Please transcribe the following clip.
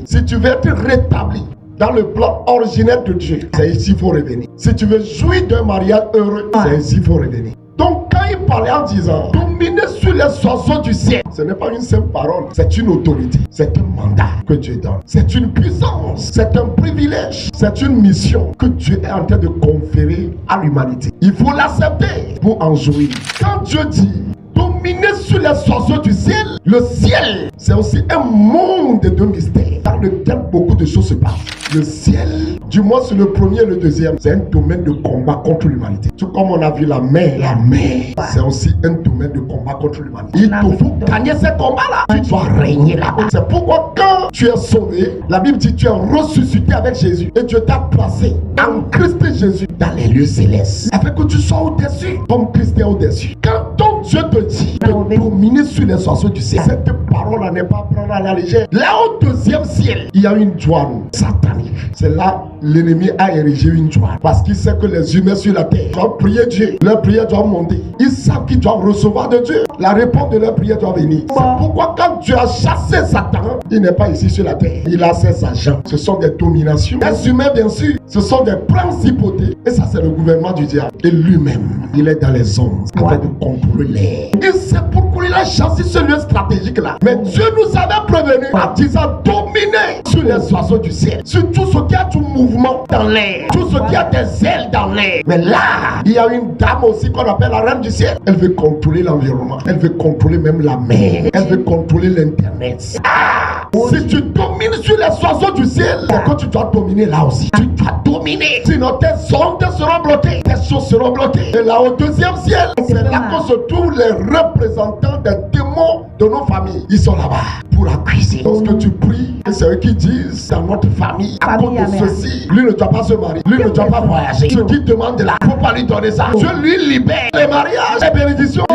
Si tu veux être rétabli dans le plan originel de Dieu, c'est ici qu'il faut revenir. Si tu veux jouir d'un mariage heureux, c'est ici qu'il faut revenir. Donc quand il parlait en disant dominer sur les oiseaux du ciel, ce n'est pas une simple parole, c'est une autorité, c'est un mandat que Dieu donne, c'est une puissance, c'est un privilège, c'est une mission que Dieu est en train de conférer à l'humanité. Il faut l'accepter pour en jouir. Quand Dieu dit dominer sur les oiseaux du ciel, le ciel, c'est aussi un monde de mystères dans lequel beaucoup de choses se passent. Le ciel, du moins sur le premier et le deuxième, c'est un domaine de combat contre l'humanité. Tout comme on a vu la mer, c'est aussi un domaine de combat contre l'humanité. Il te faut gagner ces combats-là. Tu dois régner là-bas. C'est pourquoi quand tu es sauvé, la Bible dit que tu es ressuscité avec Jésus et Dieu t'a placé en Christ Jésus dans les lieux célestes. Afin que tu sois au-dessus, comme Christ est au-dessus. Quand ton Dieu te dit de dominer sur les oiseaux du ciel, cette parole n'est pas à prendre à la légère. Là au deuxième ciel, il y a une douane satanique. C'est là l'ennemi a érigé une douane. Parce qu'il sait que les humains sur la terre doivent prier Dieu. Leur prière doit monter. Ils savent qu'ils doivent recevoir de Dieu. La réponse de leur prière doit venir. C'est pourquoi quand Dieu a chassé Satan, il n'est pas ici sur la terre. Il a ses agents. Ce sont des dominations. Les humains, bien sûr, ce sont des principautés. Et ça, c'est le gouvernement du diable. Et lui-même, il est dans les ondes afin de contrôler l'air. Et c'est pourquoi il a chassé ce lieu stratégique-là. Mais Dieu nous avait prévenu en disant dominer sur les oiseaux du ciel, sur tout ce qui a du mouvement dans l'air, tout ce qui a des ailes dans l'air. Mais là, il y a une dame aussi qu'on appelle la reine du ciel. Elle veut contrôler l'environnement. Elle veut contrôler même la mer. Elle veut contrôler l'internet. Si tu domines sur les oiseaux du ciel, c'est que tu dois dominer là aussi. Tu dois dominer. Sinon tes ondes seront bloquées. Tes choses seront bloquées. Et là au deuxième ciel, c'est là que se trouvent les représentants des démons de nos familles. Ils sont là-bas pour accuser. Lorsque tu pries, et c'est eux qui disent dans notre famille, à cause de ceci, lui ne doit pas se marier, lui ne doit pas voyager. Ce qui demande là, il ne faut pas lui donner ça. Je lui libère les mariages, les bénédictions.